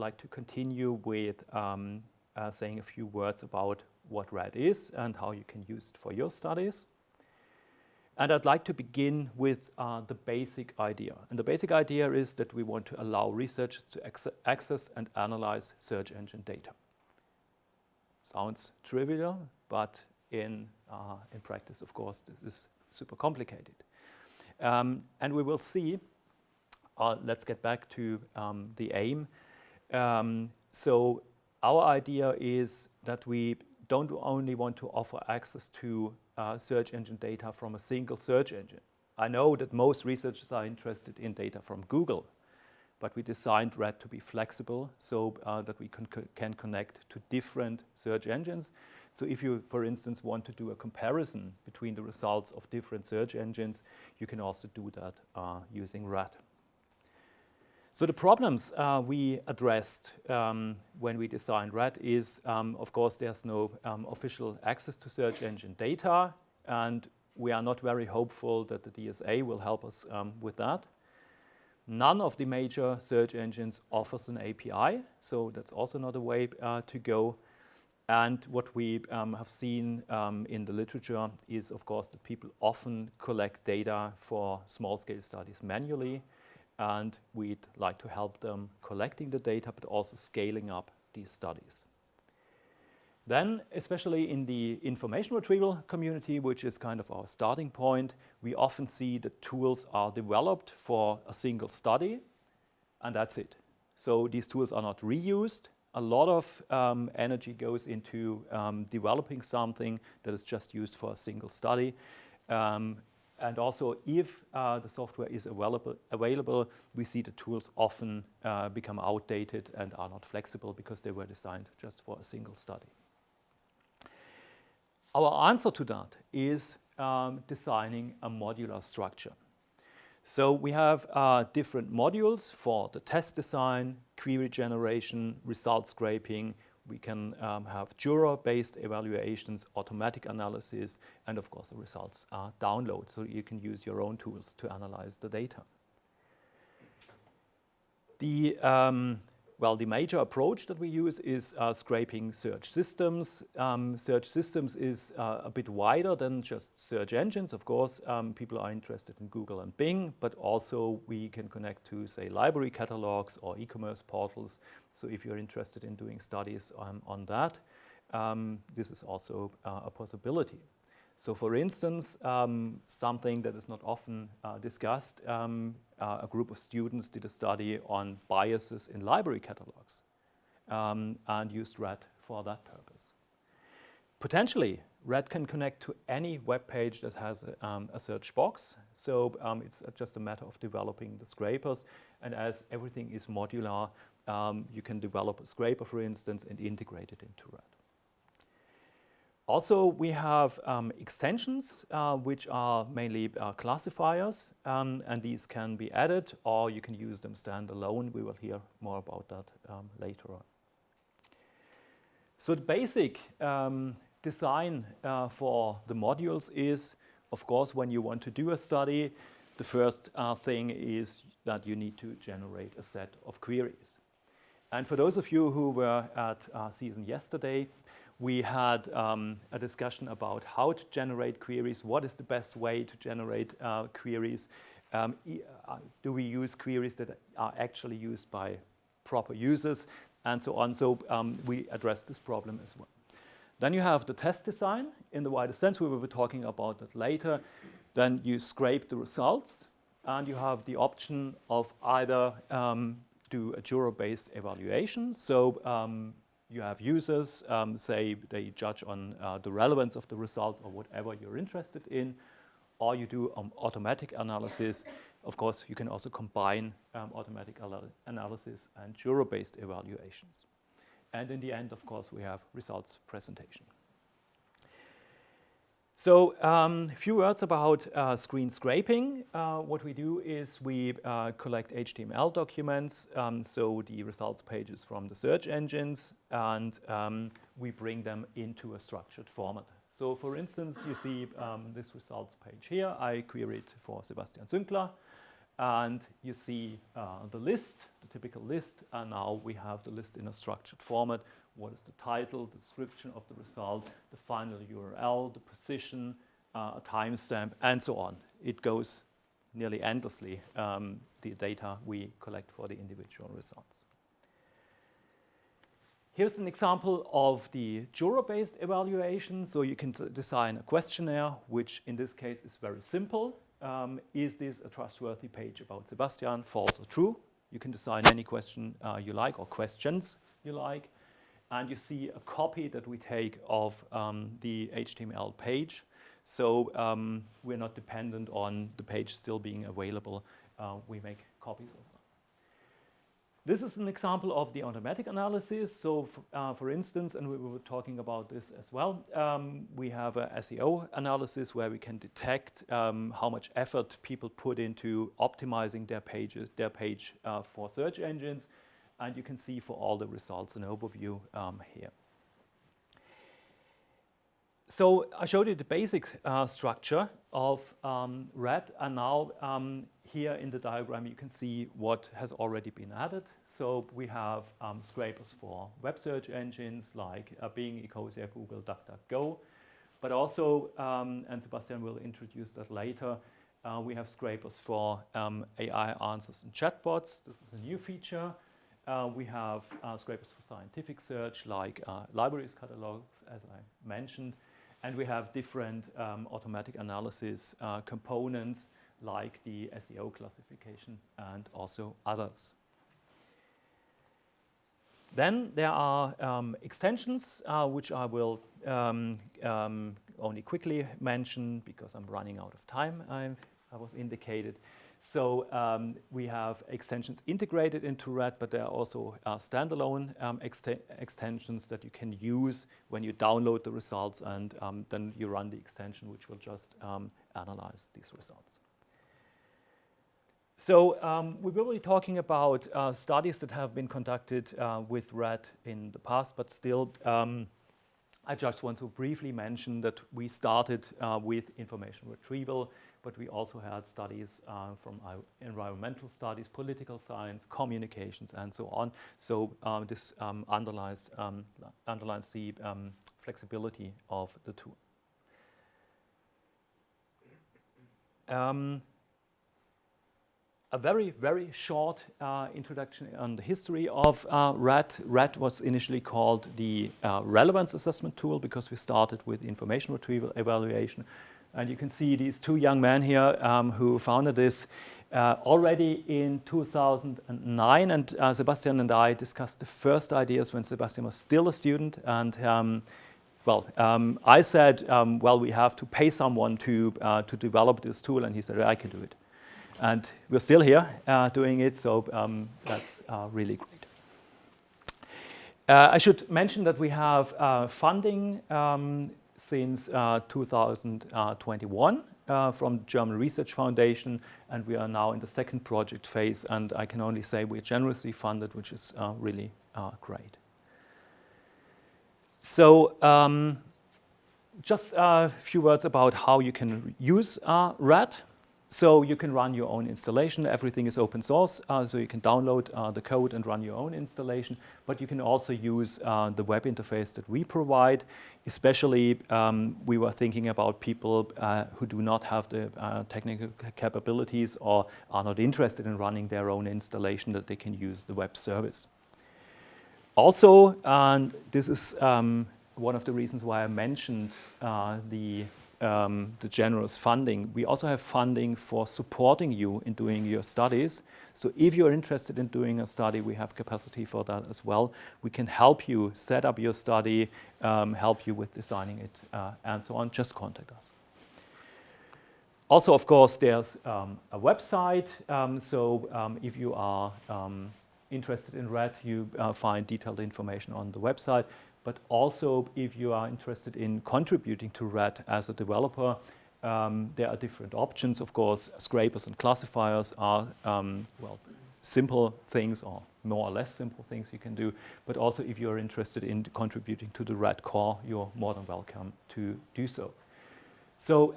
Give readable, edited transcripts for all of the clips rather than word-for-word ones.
like to continue with saying a few words about what RAD is and how you can use it for your studies. And I'd like to begin with the basic idea. And the basic idea is that we want to allow researchers to access and analyze search engine data. Sounds trivial, but in practice, of course, this is super complicated. And we will see, let's get back to the aim. So our idea is that we don't only want to offer access to search engine data from a single search engine. I know that most researchers are interested in data from Google, but we designed RAD to be flexible so that we can connect to different search engines. So if you, for instance, want to do a comparison between the results of different search engines, you can also do that using RAD. So the problems we addressed when we designed RAD is, of course, there's no official access to search engine data, and we are not very hopeful that the DSA will help us with that. None of the major search engines offers an API, so that's also not a way to go. And what we have seen in the literature is, of course, that people often collect data for small-scale studies manually, and we'd like to help them collecting the data, but also scaling up these studies. Then, especially in the information retrieval community, which is kind of our starting point, we often see that tools are developed for a single study, and that's it. So these tools are not reused. A lot of energy goes into developing something that is just used for a single study. And also, if the software is available, we see the tools often become outdated and are not flexible because they were designed just for a single study. Our answer to that is designing a modular structure. So we have different modules for the test design, query generation, result scraping. We can have juror-based evaluations, automatic analysis, and of course the results download, so you can use your own tools to analyze the data. The major approach that we use is scraping search systems. Search systems is a bit wider than just search engines. Of course, people are interested in Google and Bing, but also we can connect to, say, library catalogs or e-commerce portals. So if you're interested in doing studies on that, this is also a possibility. So for instance, something that is not often discussed, a group of students did a study on biases in library catalogs and used RAD for that purpose. Potentially, RAD can connect to any web page that has a search box. So it's just a matter of developing the scrapers. And as everything is modular, you can develop a scraper, for instance, and integrate it into RAD. Also, we have extensions, which are mainly classifiers, and these can be added, or you can use them standalone. We will hear more about that later on. So the basic design for the modules is, of course, when you want to do a study, the first thing is that you need to generate a set of queries. And for those of you who were at Season yesterday, we had a discussion about how to generate queries, what is the best way to generate queries, do we use queries that are actually used by proper users, and so on. So we addressed this problem as well. Then you have the test design in the wider sense. We will be talking about that later. Then you scrape the results, and you have the option of either do a juror-based evaluation. So you have users, say they judge on the relevance of the results or whatever you're interested in, or you do automatic analysis. Of course, you can also combine automatic analysis and juror-based evaluations. And in the end, of course, we have results presentation. So a few words about screen scraping. What we do is we collect HTML documents, so the results pages from the search engines, and we bring them into a structured format. So for instance, you see this results page here. I queried for Sebastian Zünkler, and you see the list, the typical list, and now we have the list in a structured format. What is the title, the description of the result, the final URL, the precision, a timestamp, and so on. It goes nearly endlessly, the data we collect for the individual results. Here's an example of the juror-based evaluation. So you can design a questionnaire, which in this case is very simple. Is this a trustworthy page about Sebastian, false or true? You can design any question you like, or questions you like. And you see a copy that we take of the HTML page. So we're not dependent on the page still being available. We make copies of them. This is an example of the automatic analysis. So for instance, and we were talking about this as well, we have a SEO analysis where we can detect how much effort people put into optimizing their page for search engines. And you can see for all the results an overview here. So I showed you the basic structure of RED, and now here in the diagram you can see what has already been added. So we have scrapers for web search engines like Bing, Ecosia, Google, DuckDuckGo, but also, and Sebastian will introduce that later, we have scrapers for AI answers and chatbots. This is a new feature. We have scrapers for scientific search like libraries catalogs, as I mentioned. And we have different automatic analysis components like the SEO classification and also others. Then there are extensions, which I will only quickly mention because I'm running out of time, I was indicated. So we have extensions integrated into RED, but there are also standalone extensions that you can use when you download the results, and then you run the extension, which will just analyze these results. So we will be talking about studies that have been conducted with RED in the past, but still I just want to briefly mention that we started with information retrieval, but we also had studies from environmental studies, political science, communications, and so on. So this underlines the flexibility of the tool. A very, very short introduction on the history of RED. RED was initially called the relevance assessment tool because we started with information retrieval evaluation. And you can see these two young men here who founded this already in 2009. And Sebastian and I discussed the first ideas when Sebastian was still a student. And I said, well, we have to pay someone to develop this tool. And he said, I can do it. And we're still here doing it, so that's really great. I should mention that we have funding since 2021 from the German Research Foundation, and we are now in the second project phase, and I can only say we're generously funded, which is really great. So just a few words about how you can use RED. So you can run your own installation. Everything is open source, so you can download the code and run your own installation. But you can also use the web interface that we provide. Especially, we were thinking about people who do not have the technical capabilities or are not interested in running their own installation, that they can use the web service. Also, and this is one of the reasons why I mentioned the generous funding. We also have funding for supporting you in doing your studies. So if you're interested in doing a study, we have capacity for that as well. We can help you set up your study, help you with designing it, and so on. Just contact us. Also, of course, there's a website. If you are interested in RED, you find detailed information on the website. But also, if you are interested in contributing to RED as a developer, there are different options. Of course, scrapers and classifiers are simple things, or more or less simple things you can do. But also, if you're interested in contributing to the RED core, you're more than welcome to do so. So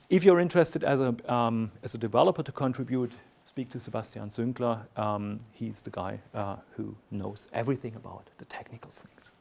if you're interested as a developer to contribute, speak to Sebastian Sünkler. He's the guy who knows everything about the technical things.